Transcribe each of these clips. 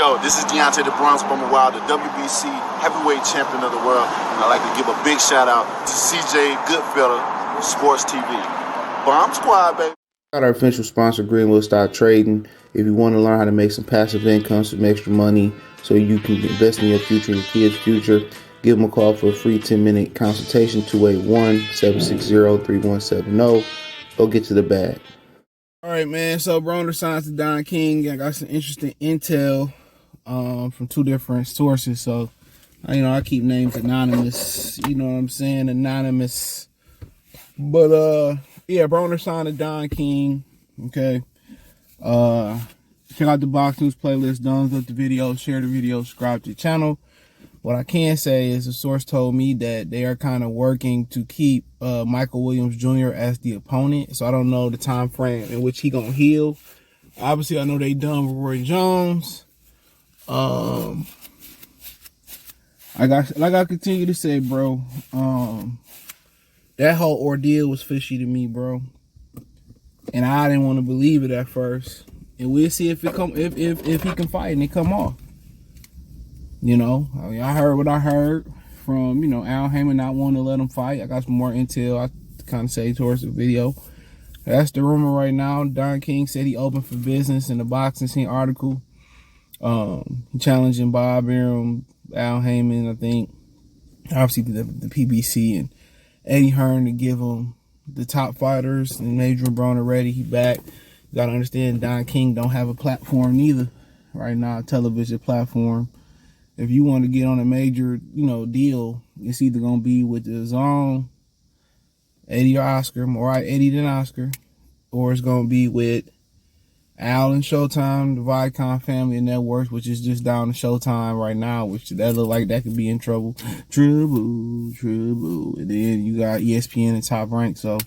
Yo, this is Deontay the Bronx Bomber Wild, the WBC heavyweight champion of the world. And I'd like to give a big shout out to CJ Goodfellow, Sports TV. Bomb Squad, baby. Got our official sponsor, Greenwood Stock Trading. If you want to learn how to make some passive income, some extra money, so you can invest in your future and your kids' future, give them a call for a free 10-minute consultation, 281-760-3170. Go get to the bag. All right, man. So Broner signs to Don King. I got some interesting intel from two different sources. So, I keep names anonymous. You know what I'm saying? Anonymous. But, yeah, Broner signed to Don King. Okay. Check out the Box News playlist. Thumbs up the video. Share the video. Subscribe to the channel. What I can say is a source told me that they are kind of working to keep Michael Williams Jr. as the opponent. So I don't know the time frame in which he gonna heal. Obviously, I know they done with Roy Jones. I continue to say, bro, that whole ordeal was fishy to me, bro. And I didn't want to believe it at first. And we'll see if he can fight and it come off. I heard what I heard from, Al Heyman not wanting to let him fight. I got some more intel I kind of say towards the video. That's the rumor right now. Don King said he opened for business in the boxing scene article. Challenging Bob Arum, Al Heyman, I think. Obviously the PBC and Eddie Hearn to give him the top fighters. And Adrien Broner ready. He back. You got to understand Don King don't have a platform neither right now, a television platform. If you want to get on a major, deal, it's either going to be with the DAZN, Eddie or Oscar, more right, Eddie than Oscar, or it's going to be with Al and Showtime, the Viacom family and networks, which is just down to Showtime right now, which that look like that could be in trouble. Trouble. And then you got ESPN and Top Rank. So,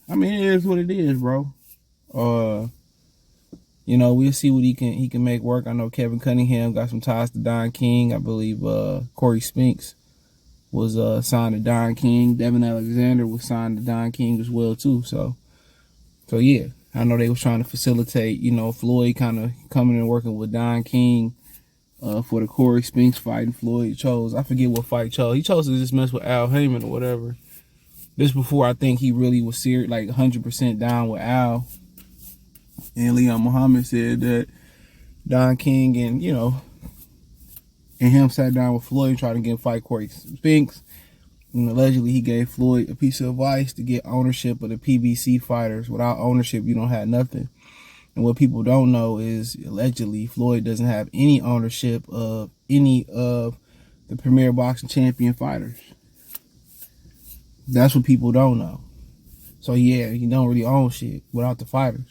it is what it is, bro. We'll see what he can make work. I know Kevin Cunningham got some ties to Don King. I believe Corey Spinks was signed to Don King. Devin Alexander was signed to Don King as well too. So yeah, I know they was trying to facilitate, Floyd kind of coming and working with Don King for the Corey Spinks fight, and Floyd chose, I forget what fight chose. He chose to just mess with Al Heyman or whatever. This before I think he really was serious, like 100% down with Al. And Leon Muhammad said that Don King and him sat down with Floyd and tried to get him fight Corey Spinks. And allegedly he gave Floyd a piece of advice to get ownership of the PBC fighters. Without ownership, you don't have nothing. And what people don't know is allegedly Floyd doesn't have any ownership of any of the premier boxing champion fighters. That's what people don't know. So yeah, he don't really own shit without the fighters.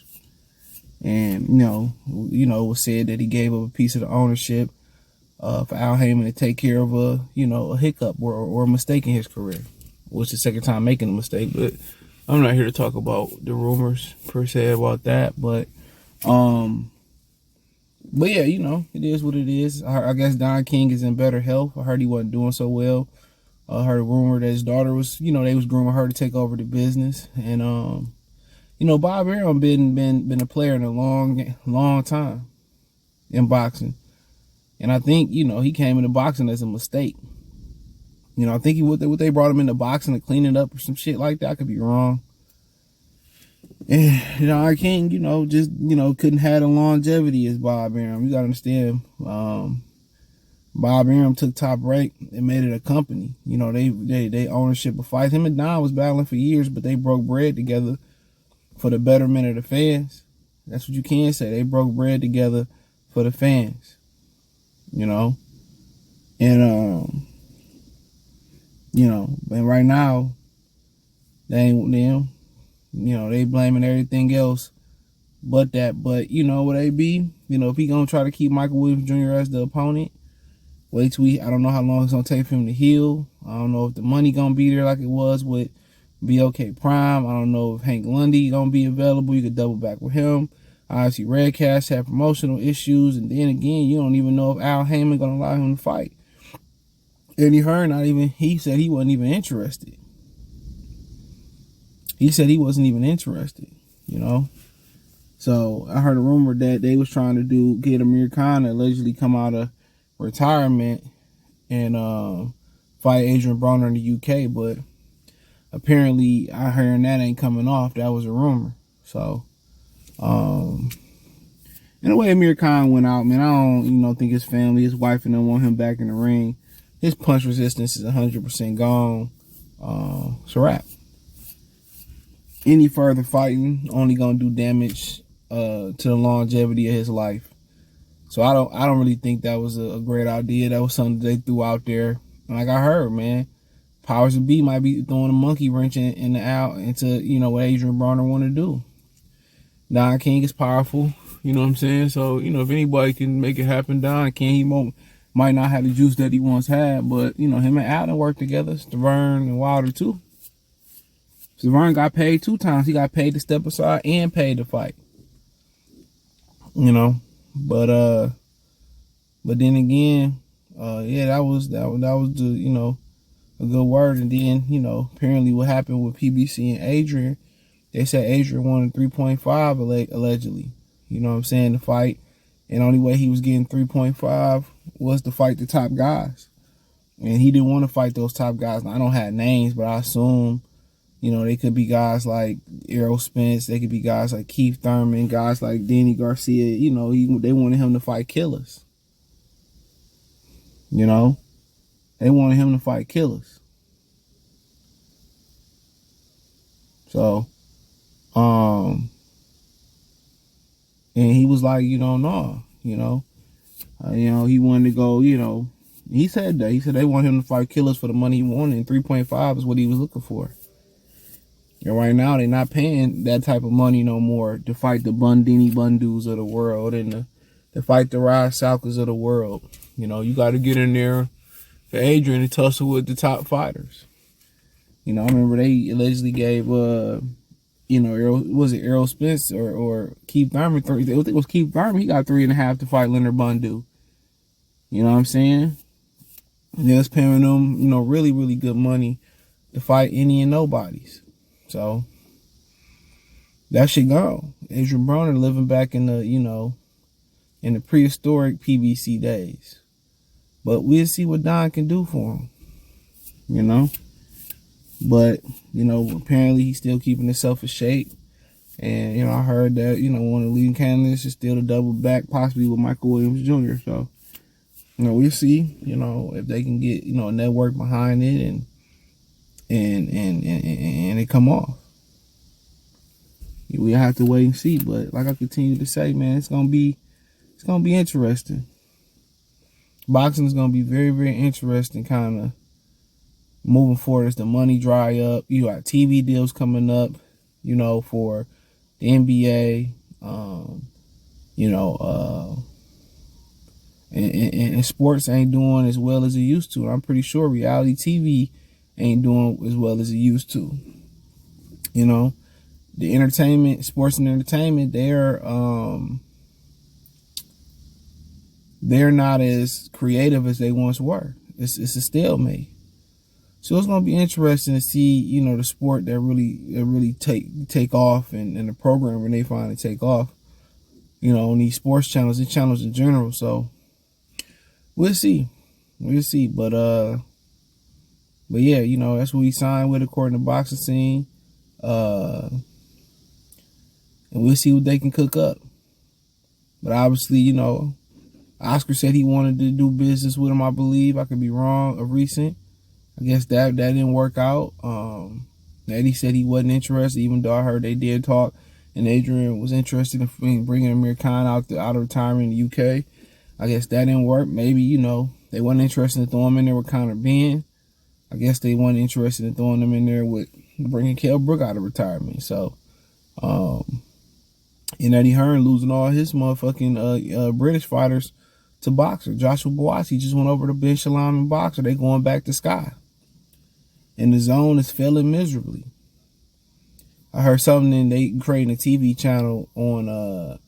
And, it was said that he gave up a piece of the ownership for Al Heyman to take care of a hiccup or a mistake in his career. Which is the second time making a mistake. But I'm not here to talk about the rumors per se about that. But yeah, it is what it is. I guess Don King is in better health. I heard he wasn't doing so well. I heard a rumor that his daughter was, they was grooming her to take over the business. And, Bob Arum been a player in a long time in boxing. And I think, he came into boxing as a mistake. I think what they brought him into boxing to clean it up or some shit like that. I could be wrong. And, Don King, just, couldn't have the longevity as Bob Arum. You got to understand, Bob Arum took Top Rank and made it a company. They ownership of fights. Him and Don was battling for years, but they broke bread together for the betterment of the fans. That's what you can say. They broke bread together for the fans. And and right now they ain't them. They blaming everything else but that. But what they be, if he gonna try to keep Michael Williams Jr. as the opponent, wait till I don't know how long it's gonna take for him to heal. I don't know if the money gonna be there like it was with BOK Prime. I don't know if Hank Lundy gonna be available. You could double back with him. Obviously, Redcast had promotional issues, and then again, you don't even know if Al Heyman gonna allow him to fight. Eddie Hearn, he said he wasn't even interested. He said he wasn't even interested, So I heard a rumor that they was trying to get Amir Khan to allegedly come out of retirement and fight Adrien Broner in the UK, but apparently I heard that ain't coming off. That was a rumor. So in the way Amir Khan went out, man, I don't think his family, his wife and them want him back in the ring. His punch resistance is 100% gone. It's a wrap. Any further fighting only gonna do damage to the longevity of his life. So I don't really think that was a great idea. That was something they threw out there. And like I heard, man, powers of B might be throwing a monkey wrench in the out into what Adrien Broner want to do. Don King is powerful, you know what I'm saying? So, if anybody can make it happen, Don King, he might not have the juice that he once had, but, him and Allen worked together, Stavern and Wilder too. Stavern got paid 2 times. He got paid to step aside and paid to fight. But then again, that was the, a good word. And then, apparently what happened with PBC and Adrien, they said Adrien wanted 3.5 allegedly. You know what I'm saying? To fight. And the only way he was getting 3.5 was to fight the top guys. And he didn't want to fight those top guys. Now, I don't have names, but I assume, they could be guys like Errol Spence. They could be guys like Keith Thurman, guys like Danny Garcia. They wanted him to fight killers. They wanted him to fight killers. So, and he was like, no, he wanted to go, he said that. He said they want him to fight killers for the money he wanted, and 3.5 is what he was looking for. And right now, they're not paying that type of money no more to fight the Bundini Bundus of the world and to fight the Ryan Salkas of the world. You got to get in there for Adrien to tussle with the top fighters. I remember they allegedly gave, Errol Spence or Keith Thurman, I think it was Keith Thurman, he got 3.5 to fight Leonard Bundu. You know what I'm saying? And they was paying them, really, really good money to fight any and nobodies. So that shit gone. Adrien Broner living back in the, in the prehistoric PBC days. But we'll see what Don can do for him, But, apparently he's still keeping himself in shape. And, I heard that, one of the leading candidates is still to double back, possibly with Michael Williams Jr. So, we'll see, if they can get, a network behind it and it come off. We have to wait and see. But like I continue to say, man, it's gonna be interesting. Boxing is gonna be very, very interesting kind of moving forward as the money dry up. You got TV deals coming up, for the NBA, and sports ain't doing as well as it used to. I'm pretty sure reality TV ain't doing as well as it used to. The entertainment, sports and entertainment, they're not as creative as they once were. It's a stalemate. So it's gonna be interesting to see, the sport that really take off and the program when they finally take off, on these sports channels and channels in general. So we'll see. But yeah, that's what we signed with according to Boxing Scene. And we'll see what they can cook up. But obviously, Oscar said he wanted to do business with him, I believe. I could be wrong, of recent. I guess that didn't work out. Eddie said he wasn't interested, even though I heard they did talk. And Adrien was interested in bringing Amir Khan out of retirement in the UK. I guess that didn't work. Maybe, they wasn't interested in throwing him in there with Conor Benn. I guess they weren't interested in throwing him in there with bringing Kell Brook out of retirement. So, and Eddie Hearn losing all his motherfucking British fighters to boxer. Joshua Boasi just went over to Ben Shalom and boxer. They going back to Sky. And the DAZN is failing miserably. I heard something they creating a TV channel on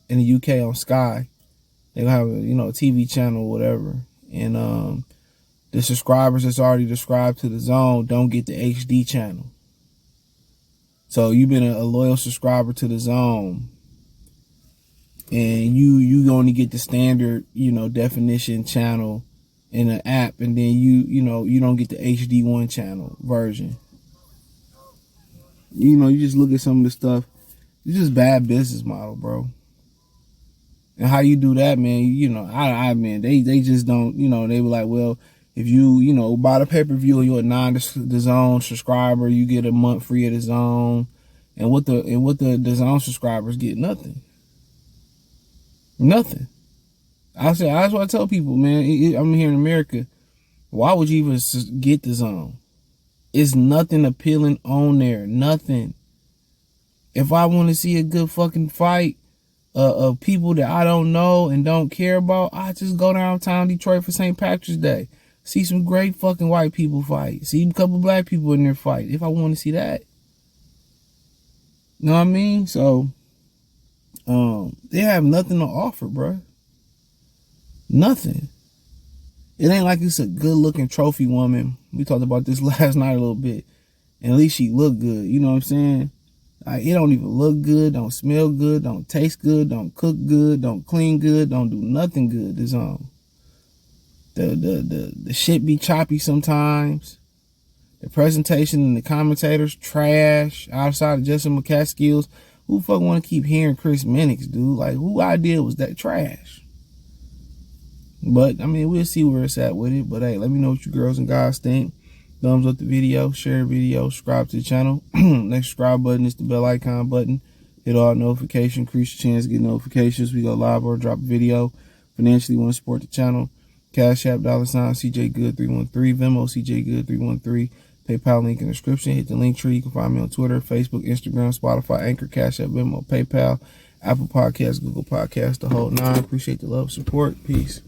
in the UK on Sky. They'll have a TV channel or whatever. And the subscribers that's already subscribed to the DAZN don't get the HD channel. So you've been a loyal subscriber to the DAZN. and you only get the standard, definition channel in an app, and then you don't get the HD1 channel version. You just look at some of the stuff. It's just bad business model, bro. And how you do that, man, man, they just don't, they were like, well, if you, buy the pay-per-view and you're a non-DAZN subscriber, you get a month free of DAZN. And what the DAZN subscribers get? Nothing. Nothing. That's what I tell people, man. I'm here in America. Why would you even get DAZN? It's nothing appealing on there. Nothing. If I want to see a good fucking fight of people that I don't know and don't care about, I just go downtown Detroit for St. Patrick's Day. See some great fucking white people fight. See a couple black people in there fight. If I want to see that. You know what I mean? So, they have nothing to offer, bro. Nothing. It ain't like it's a good-looking trophy woman. We talked about this last night a little bit. And at least she look good. You know what I'm saying? Like, it don't even look good, don't smell good, don't taste good, don't cook good, don't clean good, don't do nothing good. This the shit be choppy sometimes. The presentation and the commentators trash. Outside of Justin McCaskills, who fuck want to keep hearing Chris Mannix, dude? Like, who idea was that trash? But I mean, we'll see where it's at with it. But hey, let me know what you girls and guys think. Thumbs up the video, share the video, subscribe to the channel. Next subscribe button is the bell icon button. Hit all notifications, increase your chance to get notifications. We go live or drop a video. Financially want to support the channel. Cash App, $sign CJ Good 313, Venmo CJ Good 313. PayPal link in the description. Hit the link tree. You can find me on Twitter, Facebook, Instagram, Spotify, Anchor, Cash App, Venmo, PayPal, Apple Podcasts, Google Podcasts, the whole nine. Appreciate the love, support. Peace.